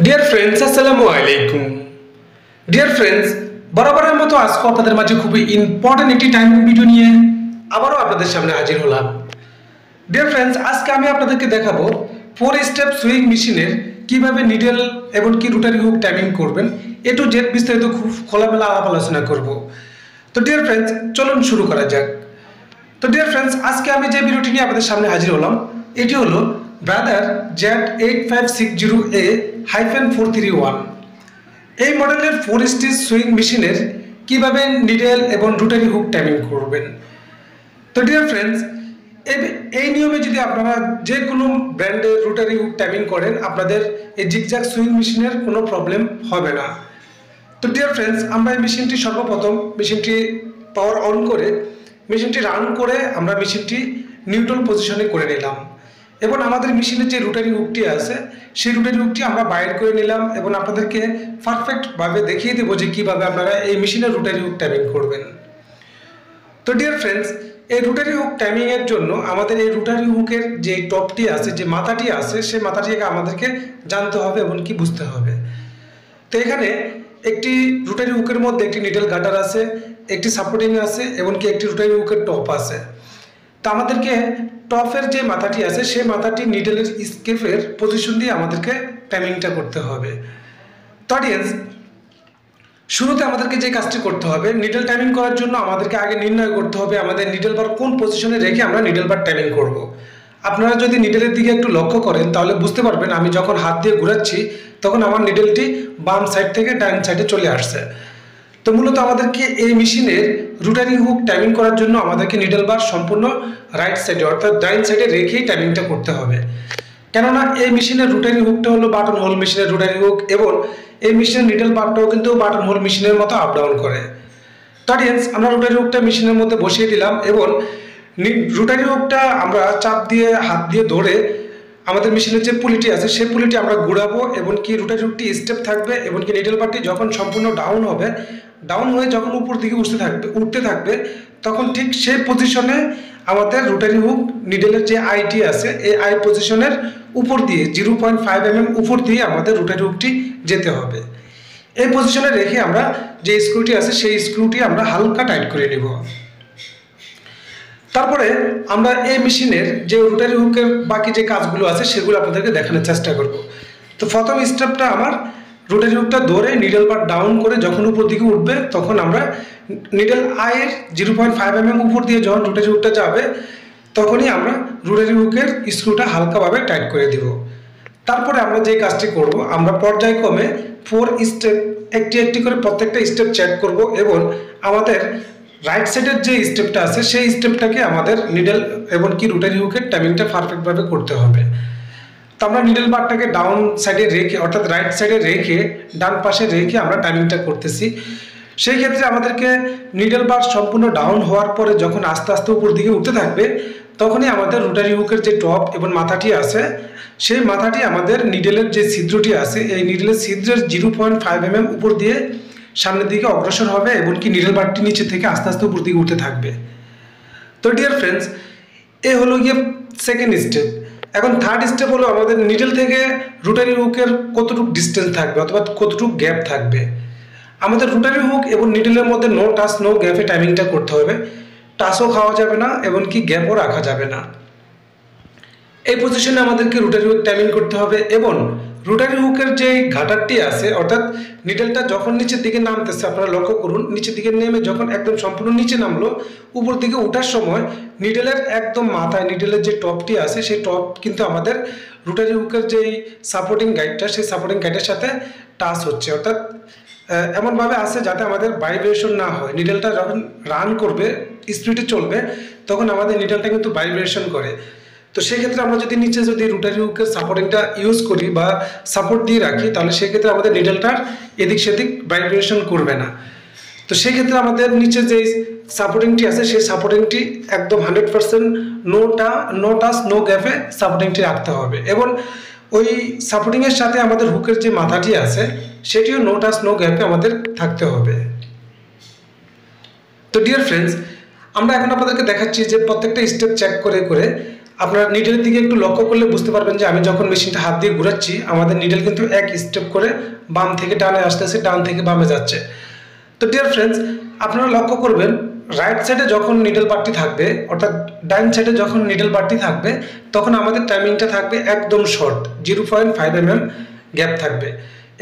Dear friends, আসসালামু আলাইকুম। Dear friends, বরাবরের মতো আজকে আপনাদের মাঝে খুবই ইম্পর্টেন্ট একটি টাইমিং ভিডিও নিয়ে আবারও আপনাদের সামনে হাজির হলাম। ডিয়ার ফ্রেন্ডস, আজকে আমি আপনাদেরকে দেখাবো 4 স্টেপ সুইং মেশিনের কিভাবে নিডেল এবং কি রোটারি হুক টাইমিং করবেন। এ টু জেড বিস্তারিত খুব খোলামেলা আলাপ আলোচনা করব। তো ডিয়ার ফ্রেন্ডস, চলুন শুরু করা যাক। তো ডিয়ার ফ্রেন্ডস, আজকে আমি যে ভিডিওটি নিয়ে আপনাদের সামনে হাজির হলাম এটি হলো ব্রাদার Z8560A-431 এই মডেলের 4 স্টেজ সুইং মেশিনের কিভাবে নিডেল এবং রোটারি হুক টাইমিং করবেন। তো ডিয়ার ফ্রেন্ডস, এই নিয়মে যদি আপনারা যে কোনো ব্র্যান্ডের রোটারি হুক টাইমিং করেন আপনাদের এই জিগজ্যাগ সুইং মেশিনের কোনো প্রবলেম হবে না। তো ডিয়ার ফ্রেন্ডস, আমরা এই মেশিনটি সর্বপ্রথম মেশিনটি পাওয়ার অন করে মেশিনটি রান করে আমরা মেশিনটি নিউট্রাল পজিশনে করে নিলাম এবং আমাদের মেশিনের যে রোটারি হুকটি আছে সেই রোটারি হুকটি আমরা বাইর করে নিলাম এবং আপনাদেরকে পারফেক্টভাবে দেখিয়ে দেবো যে কীভাবে আপনারা এই মেশিনের রোটারি হুক টাইমিং করবেন। তো ডিয়ার ফ্রেন্ডস, এই রোটারি হুক টাইমিংয়ের জন্য আমাদের এই রোটারি হুকের যে টপটি আছে, যে মাথাটি আছে, সেই মাথাটিকে আমাদেরকে জানতে হবে এবং কি বুঝতে হবে। তো এখানে একটি রোটারি হুকের মধ্যে একটি নিডেল গাটার আছে, একটি সাপোর্টিং আছে এবং কি একটি রোটারি হুকের টপ আছে। তো আমাদেরকে টপের যে মাথাটি আছে সেই মাথাটি নিডেলের স্কেপের পজিশন দিয়ে আমাদেরকে টাইমিংটা করতে হবে। তো অডিয়েন্স, শুরুতে আমাদেরকে যে কাজটি করতে হবে, নিডেল টাইমিং করার জন্য আমাদেরকে আগে নির্ণয় করতে হবে আমাদের নিডেল বার কোন পজিশনে রেখে আমরা নিডেল বার টাইমিং করব। আপনারা যদি নিডেলের দিকে একটু লক্ষ্য করেন তাহলে বুঝতে পারবেন আমি যখন হাত দিয়ে ঘোরাচ্ছি তখন আমার নিডেলটি বাম সাইড থেকে ডান সাইডে চলে আসছে। তো মূলত আমাদেরকে এই মেশিনের রোটারি হুক টাইমিং করার জন্য আমাদেরকে নিডেল বার সম্পূর্ণ রাইট সাইডে অর্থাৎ ডাইন সাইডে রেখেই টাইমিংটা করতে হবে। কেননা এই মেশিনের রোটারি হুকটা হলো বাটন হোল মেশিনের রোটারি হুক এবং এই মেশিনের নিডেল বারটাও কিন্তু বাটন হোল মেশিনের মতো আপ ডাউন করে। তো অডিয়েন্স, আমরা রোটারি হুকটা মেশিনের মধ্যে বসিয়ে দিলাম এবং রোটারি হুকটা আমরা চাপ দিয়ে হাত দিয়ে ধরে আমাদের মেশিনের যে পুলিটি আছে সেই পুলিটি আমরা ঘুরাবো এবং কি রোটারি হুকটি স্টেপ থাকবে এবং কি নিডেল বারটি যখন সম্পূর্ণ ডাউন হবে, ডাউন হয়ে যখন উপর দিকে উঠতে থাকবে তখন ঠিক সেই পজিশনে আমাদের রোটারি হুক নিডেলের যে আইটি আছে এই আই পজিশনের উপর দিয়ে 0.5 mm উপর দিয়ে আমাদের রোটারি হুকটি যেতে হবে। এই পজিশনে রেখে আমরা যে স্ক্রুটি আছে সেই স্ক্রুটি আমরা হালকা টাইট করে নিব। তারপরে আমরা এই মেশিনের যে রোটারি হুকের বাকি যে কাজগুলো আছে সেগুলো আপনাদেরকে দেখানোর চেষ্টা করব। তো প্রথম স্টেপটা আমার রোটারি হুকটা ধরে নিডেল বার ডাউন করে যখন উপর দিকে উঠবে তখন আমরা নিডেল আয়ের 0.5 mm উপর দিয়ে যখন রোটারি হুকটা যাবে তখনই আমরা রোটারি হুকের স্ক্রুটা হালকাভাবে টাইট করে দিব। তারপরে আমরা যে কাজটি করব, আমরা পর্যায়ক্রমে 4 স্টেপ একটি একটি করে প্রত্যেকটা স্টেপ চেক করব এবং আমাদের রাইট সাইডের যে স্টেপটা আছে সেই স্টেপটাকে আমাদের নিডেল এবং কি রোটারি হুকের টাইমিংটা পারফেক্টভাবে করতে হবে। তো আমরা নিডেল বারটাকে ডাউন সাইডে রেখে অর্থাৎ রাইট সাইডে রেখে ডান পাশে রেখে আমরা টাইমিংটা করতেছি। সেই ক্ষেত্রে আমাদেরকে নিডেল বার সম্পূর্ণ ডাউন হওয়ার পরে যখন আস্তে আস্তে উপর দিকে উঠতে থাকবে তখনই আমাদের রোটারি হুকের যে টপ এবং মাথাটি আছে সেই মাথাটি আমাদের নিডেলের যে ছিদ্রটি আছে এই নিডেলের ছিদ্রের 0.5 mm উপর দিয়ে সামনের দিকে অগ্রসর হবে এবং কি নিডেল বারটি নিচে থেকে আস্তে আস্তে উপর দিকে উঠতে থাকবে। তো ডিয়ার ফ্রেন্ডস, এ হলো গিয়ে সেকেন্ড স্টেপ। এখন থার্ড স্টেপ হলো আমাদের নিডেল থেকে রোটারি হুকের কতটুকু ডিস্টেন্স থাকবে অথবা কতটুকু গ্যাপ থাকবে। আমাদের রোটারি হুক এবং নিডেলের মধ্যে নো টাচ নো গ্যাপে টাইমিংটা করতে হবে। টাচও খাওয়া যাবে না এবং কি গ্যাপও রাখা যাবে না। এই পজিশনে আমাদেরকে রোটারি হুক টাইমিং করতে হবে এবং রোটারি হুকের যে ঘাটারটি আছে অর্থাৎ নিডেলটা যখন নিচের দিকে নামতেছে আপনারা লক্ষ্য করুন, নিচের দিকে নেমে যখন একদম সম্পূর্ণ নিচে নামলো উপর দিকে ওঠার সময় নিডেলের একদম মাথায় নিডেলের যে টপটি আছে সেই টপ কিন্তু আমাদের রোটারি হুকের যে সাপোর্টিং গাইডটা সেই সাপোর্টিং গাইডের সাথে টাচ হচ্ছে অর্থাৎ এমনভাবে আছে যাতে আমাদের ভাইব্রেশন না হয়। নিডেলটা যখন রান করবে স্পিডে চলবে তখন আমাদের নিডেলটা কিন্তু ভাইব্রেশন করে। তো সেক্ষেত্রে আমরা যদি নিচে যদি রোটারি হুকের সাপোর্টিংটা ইউজ করি বা সাপোর্ট দিয়ে রাখি তাহলে সেক্ষেত্রে আমাদের নিডেলটার এদিক সেদিক ভাইব্রেশন করবে না। তো সেক্ষেত্রে আমাদের নিচে যে সাপোর্টিংটি আছে সেই সাপোর্টিংটি একদম 100% নো টাচ নো গ্যাপে সাপোর্টিংটি রাখতে হবে এবং ওই সাপোর্টিংয়ের সাথে আমাদের হুকের যে মাথাটি আছে সেটিও নো টাচ নো গ্যাপে আমাদের থাকতে হবে। তো ডিয়ার ফ্রেন্ডস, আমরা এখন আপনাদেরকে দেখাচ্ছি যে প্রত্যেকটা স্টেপ চেক করে করে আপনার নিডেলের দিকে একটু লক্ষ্য করলে বুঝতে পারবেন যে আমি যখন মেশিনটা হাত দিয়ে ঘুরাচ্ছি আমাদের নিডেল কিন্তু এক স্টেপ করে বাম থেকে ডানে আসতেছে, ডান থেকে বামে যাচ্ছে। তো ডিয়ার ফ্রেন্ডস, আপনারা লক্ষ্য করবেন রাইট সাইডে যখন নিডল বারটি থাকবে, অর্থাৎ ডাইন সাইডে যখন নিডল বারটি থাকবে, তখন আমাদের টাইমিংটা থাকবে একদম শর্ট, 0.5 mm গ্যাপ থাকবে।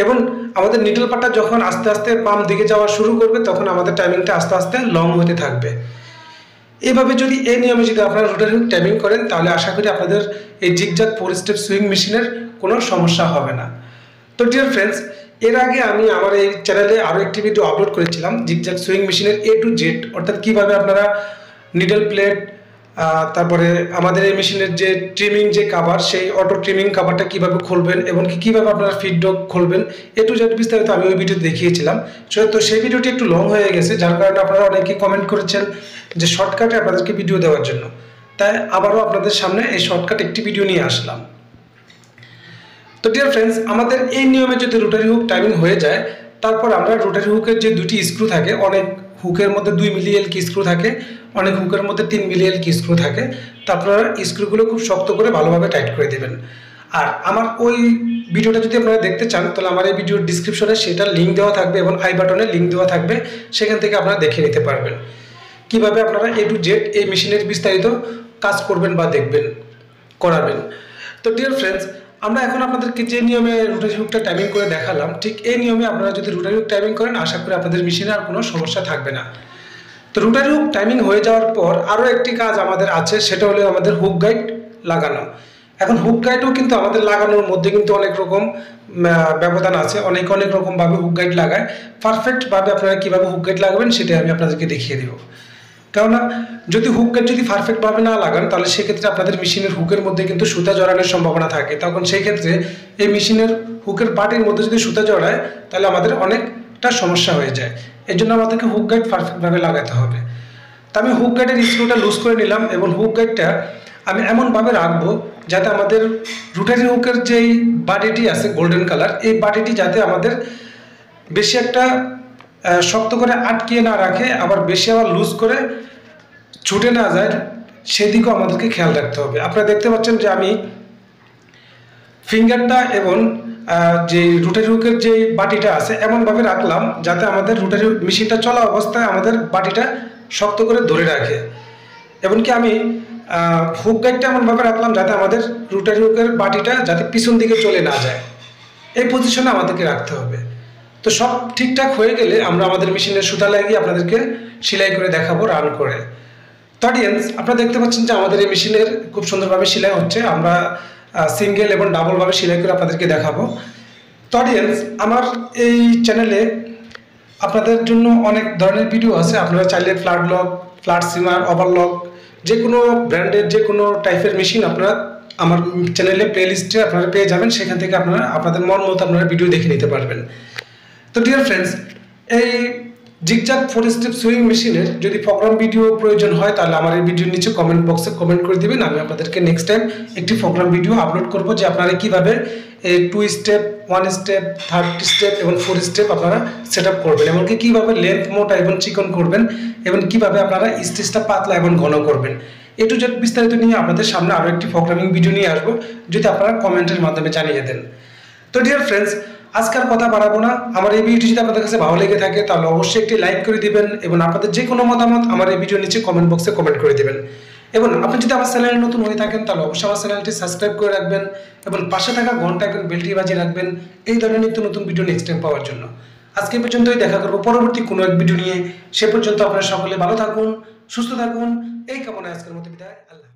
এবং আমাদের নিডল বারটা যখন আস্তে আস্তে বাম দিকে যাওয়া শুরু করবে, তখন আমাদের টাইমিংটা আস্তে আস্তে লং হতে থাকবে। এইভাবে যদি এই নিয়মে যদি আপনারা রোটারি হুক টাইমিং করেন, তাহলে আশা করি আপনাদের এই জিগজ্যাগ 4 স্টেপ সুইং মেশিনের কোনো সমস্যা হবে না। তো ডিয়ার ফ্রেন্ডস, এর আগে আমি আমার এই চ্যানেলে আরও একটি ভিডিও আপলোড করেছিলাম জিগজ্যাগ সুইং মেশিনের A to Z, অর্থাৎ কীভাবে আপনারা নিডল প্লেট, তারপরে আমাদের এই মেশিনের যে ট্রিমিং যে কাভার, সেই অটো ট্রিমিং কাভারটা কীভাবে খুলবেন এবং কীভাবে আপনারা ফিডব্যাক খুলবেন, A to Z বিস্তারিত আমি ওই ভিডিওতে দেখিয়েছিলাম। তো সেই ভিডিওটি একটু লং হয়ে গেছে, যার কারণে আপনারা অনেকেই কমেন্ট করেছেন যে শর্টকাটে আপনাদেরকে ভিডিও দেওয়ার জন্য, তাই আবারও আপনাদের সামনে এই শর্টকাট একটি ভিডিও নিয়ে আসলাম। তো ডিয়ার ফ্রেন্ডস, আমাদের এই নিয়মে যদি রোটারি হুক টাইমিং হয়ে যায়, তারপর আমরা রোটারি হুকের যে দুটি স্ক্রু থাকে, অনেক হুকের মধ্যে 2 মিলিএল কি স্ক্রু থাকে, অনেক হুকের মধ্যে 3 মিলিএল কি স্ক্রু থাকে, তো আপনারা স্ক্রুগুলো খুব শক্ত করে ভালোভাবে টাইট করে দেবেন। আর আমার ওই ভিডিওটা যদি আপনারা দেখতে চান, তাহলে আমার এই ভিডিওর ডিসক্রিপশনে সেটার লিঙ্ক দেওয়া থাকবে এবং আই বাটনে লিঙ্ক দেওয়া থাকবে, সেখান থেকে আপনারা দেখে নিতে পারবেন কিভাবে আপনারা A to Z এই মেশিনের বিস্তারিত কাজ করবেন বা দেখবেন, করাবেন। তো ডিয়ার ফ্রেন্ডস, আমরা এখন আপনাদেরকে যে নিয়মে রোটারি হুকটা টাইমিং করে দেখালাম, ঠিক এই নিয়মে আপনারা যদি রোটারি হুক টাইমিং করেন, আশা করি আপনাদের মেশিনে আর কোনো সমস্যা থাকবে না। তো রোটারি হুক টাইমিং হয়ে যাওয়ার পর আরও একটি কাজ আমাদের আছে, সেটা হলো আমাদের হুক গাইড লাগানো। এখন হুক গাইডও কিন্তু আমাদের লাগানোর মধ্যে কিন্তু অনেক রকম ব্যবধান আছে, অনেক রকমভাবে হুক গাইড লাগায়। পারফেক্টভাবে আপনারা কীভাবে হুক গাইড লাগাবেন সেটাই আমি আপনাদেরকে দেখিয়ে দেবো। কেননা যদি হুক গাইড যদি পারফেক্টভাবে না লাগান, তাহলে সেক্ষেত্রে আপনাদের মেশিনের হুকের মধ্যে কিন্তু সুতা জড়ানোর সম্ভাবনা থাকে। তখন সেই ক্ষেত্রে এই মেশিনের হুকের পার্টের মধ্যে যদি সুতা জড়ায়, তাহলে আমাদের অনেকটা সমস্যা হয়ে যায়। এই জন্য আমাদেরকে হুক গাইড পারফেক্টভাবে লাগাতে হবে। তো আমি হুক গাইডের স্ক্রুটা লুজ করে নিলাম এবং হুক গাইডটা আমি এমনভাবে রাখবো যাতে আমাদের রোটারি হুকের যেই বাডিটি আছে গোল্ডেন কালার, এই বাডিটি যাতে আমাদের বেশি একটা শক্ত করে আটকিয়ে না রাখে, আবার বেশি আবার লুজ করে ছুটে না যায়, সেদিকেও আমাদেরকে খেয়াল রাখতে হবে। আপনারা দেখতে পাচ্ছেন যে আমি ফিঙ্গারটা এবং যে রোটারি হুকের যে বাটিটা আছে এমনভাবে রাখলাম যাতে আমাদের রোটারি মেশিনটা চলা অবস্থায় আমাদের বাটিটা শক্ত করে ধরে রাখে। এমনকি আমি হুক গাইডটা এমনভাবে রাখলাম যাতে আমাদের রোটারি হুকের বাটিটা যাতে পিছন দিকে চলে না যায়, এই পজিশনে আমাদেরকে রাখতে হবে। তো সব ঠিকঠাক হয়ে গেলে আমরা আমাদের মেশিনের সুতা লাগিয়ে আপনাদেরকে সেলাই করে দেখাবো, রান করে। তো অডিয়েন্স, আপনারা দেখতে পাচ্ছেন যে আমাদের এই মেশিনের খুব সুন্দরভাবে সেলাই হচ্ছে। আমরা সিঙ্গেল এবং ডাবলভাবে সেলাই করে আপনাদেরকে দেখাবো। তো অডিয়েন্স, আমার এই চ্যানেলে আপনাদের জন্য অনেক ধরনের ভিডিও আছে। আপনারা চাইলে ফ্ল্যাট লক, ফ্ল্যাট সিমার, ওভারলক, যে কোনো ব্র্যান্ডের যে কোনো টাইপের মেশিন আপনারা আমার চ্যানেলে প্লেলিস্টে আপনারা পেয়ে যাবেন। সেখান থেকে আপনারা আপনাদের মন মতো আপনারা ভিডিও দেখে নিতে পারবেন। তো ডিয়ার ফ্রেন্ডস, এই জিগজ্যাগ 4 স্টেপ সুইং মেশিনের যদি প্রোগ্রাম ভিডিও প্রয়োজন হয়, তাহলে আমার এই ভিডিওর নিচে কমেন্ট বক্সে কমেন্ট করে দিবেন। আমি আপনাদেরকে নেক্সট টাইম একটি প্রোগ্রাম ভিডিও আপলোড করব যে আপনারা কীভাবে এই 2 স্টেপ, 1 স্টেপ, 3 স্টেপ এবং 4 স্টেপ আপনারা সেট আপ করবেন, এমনকি কীভাবে লেন্থ মোটা এবং চিকন করবেন, এবং কীভাবে আপনারা স্টিচটা পাতলা এবং ঘন করবেন। A to Z বিস্তারিত নিয়ে আপনাদের সামনে আরও একটি প্রোগ্রামিং ভিডিও নিয়ে আসবো, যদি আপনারা কমেন্টের মাধ্যমে জানিয়ে দেন। তো ডিয়ার ফ্রেন্ডস, আজকাল কথা বাড়াবো না। আমার এই ভিডিওটি যদি আপনাদের কাছে ভালো লেগে থাকে, তাহলে অবশ্যই একটি লাইক করে দিবেন এবং আপনাদের যে কোনো মতামত আমার এই ভিডিওর নিচে কমেন্ট বক্সে কমেন্ট করে দিবেন। এবং আপনি যদি আমার চ্যানেলে নতুন হয়ে থাকেন, তাহলে অবশ্যই আমার চ্যানেলটি সাবস্ক্রাইব করে রাখবেন এবং পাশে থাকা ঘন্টা এবং বেলটি বাজিয়ে রাখবেন এই ধরনের নিত্য নতুন ভিডিও নেক্সট টাইম পাওয়ার জন্য। আজকে পর্যন্তই, দেখা করবো পরবর্তী কোনো এক ভিডিও নিয়ে। সে পর্যন্ত আপনারা সকলে ভালো থাকুন, সুস্থ থাকুন, এই কামনায় আজকের মতো বিদায়। আল্লাহ।